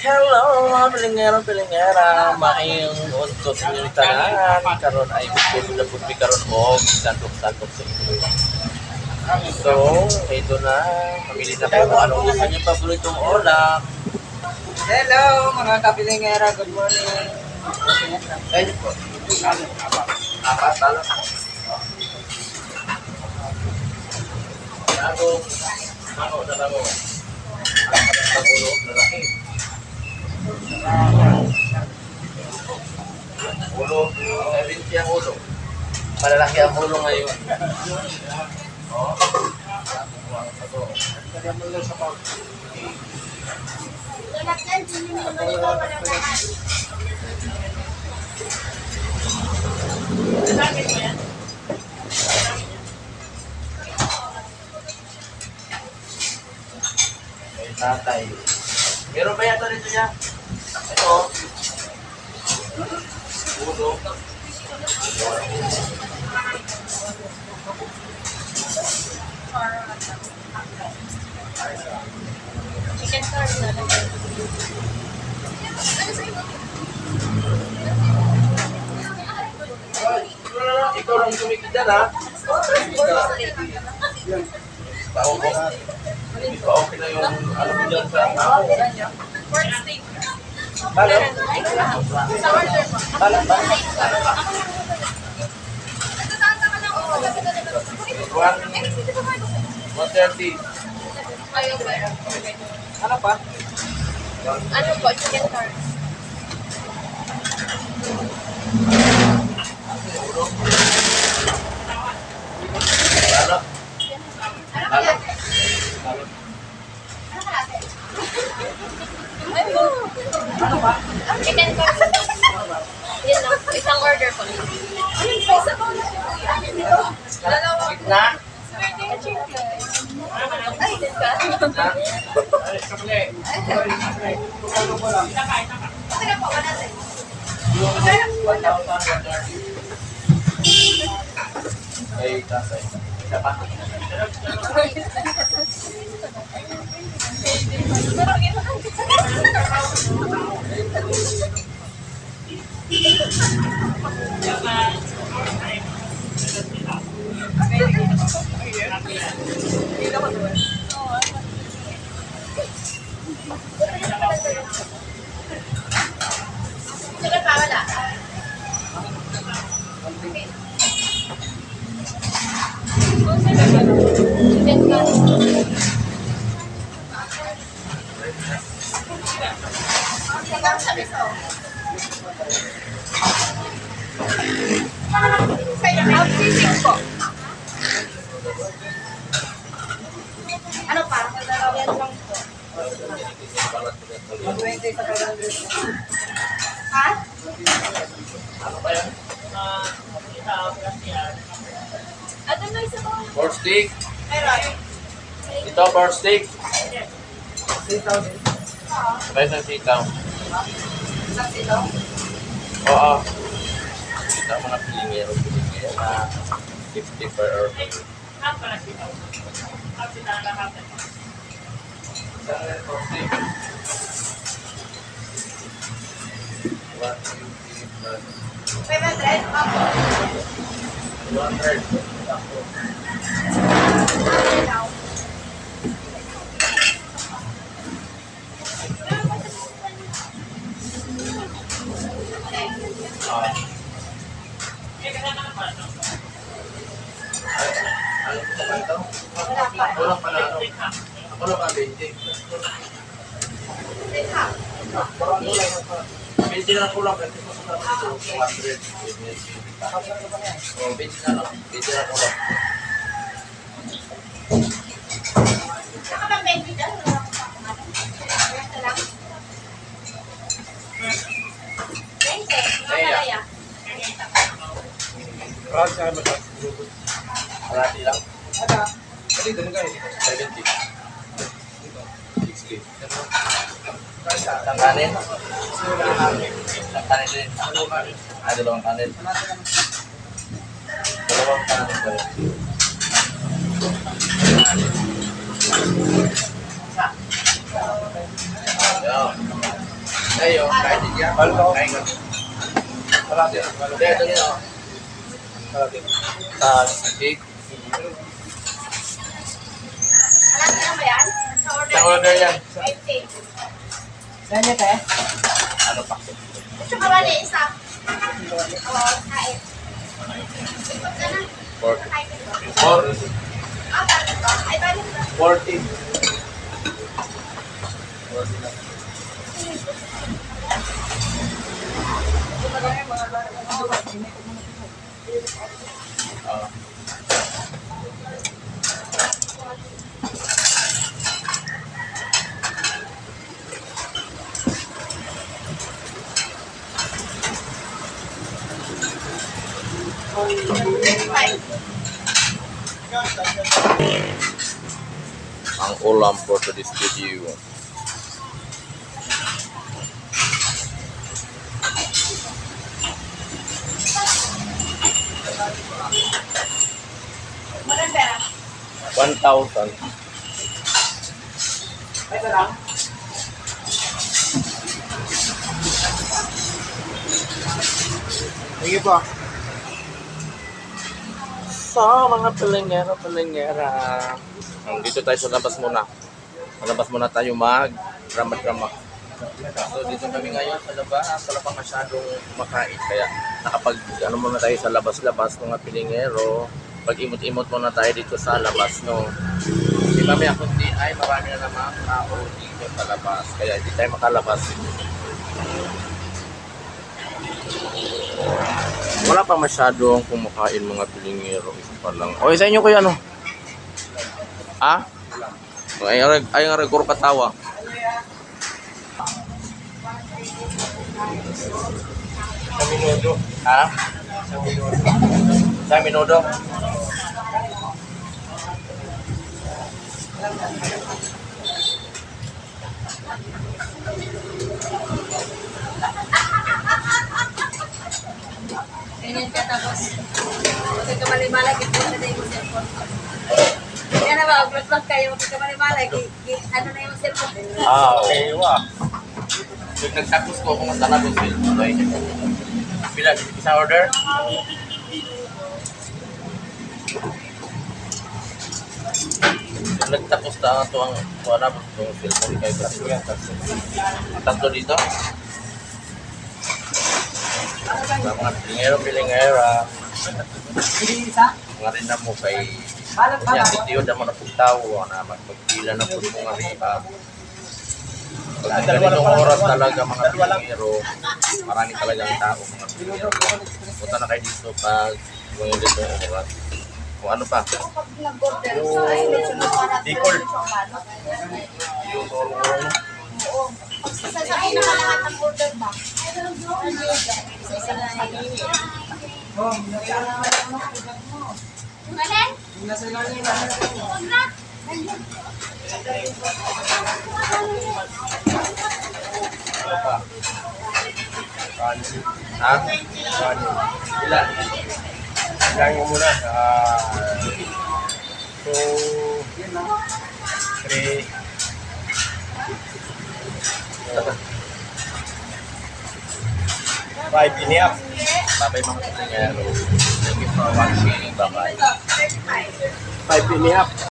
Hello mga pilingero-pilingera, maayong untot inyong tanan. Karon ay gusto na puti karon og santok-santok sa inyo. So, ito na, pamili na kayo kung anong gusto niyo paboritong ulam. Hello mga kapilingera, good morning. Ayun po. Apat tala. Ako, na lang mo. Ang ulo, lalaki. Ulo, 70 ang ulo. Malalaki ang ulo ngayon. Oh. May tatay. Meron ba yata dito niya? Ito. Ulo. Chicken curry na lang. Ikaw lang tumikit dyan, ha? Tao ko. Hindi pa okay na yung ano mo dyan sa tao. Pork steak. Halo? Sa order mo. Halo ba? 130. Ayaw ba? Ano pa? Ano po? Chicken curry. Halo? Halo? Ano ba? Chicken curry. Yan lang. Isang order po. Dalawa. Gitna? Ay, din ka? Sige po, 100. Ay, tatay. Isa pa? Sige pa, wala. Chicken curry. Sisig po. Ano pa? Yan lang po. 120 sa 500. Ha? Ano ba yan? Ano na isa po? Pork steak. Meron. Ito, pork steak. 3,000. Sabay sa sitaw. Isang sitaw. Oo. Kita mo na pilingero na 50 per order. Pork steak. 500? Opo. 200. Kulang pa na ano? Kulang pa 20. 20 na kulang kasi kung sa ito 200. Oh, 20 na lang. 20 na kulang. Saka bang 20 dyan? Wala akong pakumat. Ito lang? 20. Mamalaya. Marati lang. Ada. Dali, dali kayo. 70. 60. Isang kanin. Isang kanin din. Dalawang kanin. Dalawang kanin ba yun? Ayan. kayo. Kain din yan. Kain ka. Kalati. Hindi, ito nyo. Kalati. Cake. Alam niyo ba yan? Sa order yan. 50. Ganyan ka eh? Ano pa? Gusto ka ba na isa? Oo, kain. Ikot ka na. Pork. Kain ka ba? Pork. Balik ba? Ay, balik ba? 40. Ah. Five. Ang ulam for today's video. Walang pera. 1,000. Ay, ito lang. Sige po. So, mga palengera. Dito tayo sa labas muna. Sa labas muna tayo mag-drama. So, dito kami ngayon sa labas. Wala pa masyadong makain. Kaya nakapag, muna tayo sa labas-labas mga pilingero. Pag-imot-imot muna tayo dito sa labas, no. Kasi mamaya kundi ay marami na naman tao dito sa labas. Kaya hindi tayo makalabas. Wala pa masyadong kumakain mga pilingero. Isa pa lang. O, sa inyo kuya, ano? Ha? Ay nga record katawa. Sa minuto. Ha? Sa minuto. Sa minuto? Ganyan ka tapos. Huwag ka malimalag. Ito na yung cellphone. Yan na ba? Vlog kayo. Huwag ka malimalag. Ano na yung cellphone? Okay, wa. Pag nagtapos ko kung saan ako film. Bila, isa order? Pag nagtapos na ito ang wala mo itong cellphone kayo kasi tatlo dito. Sa mga pilingero. Hindi isa? Mga rin na mo kay Balag ba? kanya titiyo na mo na pagtawo na magpagpila na po mga riba. Pag ganitong oras talaga mga pilingero, marami talagang tao mga pilingero. Punta na kayo dito pag mga ganitong oras. Kung ano pa? Pag nag-order sa sunod para Bicol. yung Oo. Sasabihin naman lahat ng order ba? Isa-isa na Oh, nasa Malen? ilalim. Huwag na. Ano pa? Ha? Ilan? Ilan mo muna. 2, 3, 5 iniap. Babay mga pilingero. Thank you for watching. Bye-bye. 5 iniap.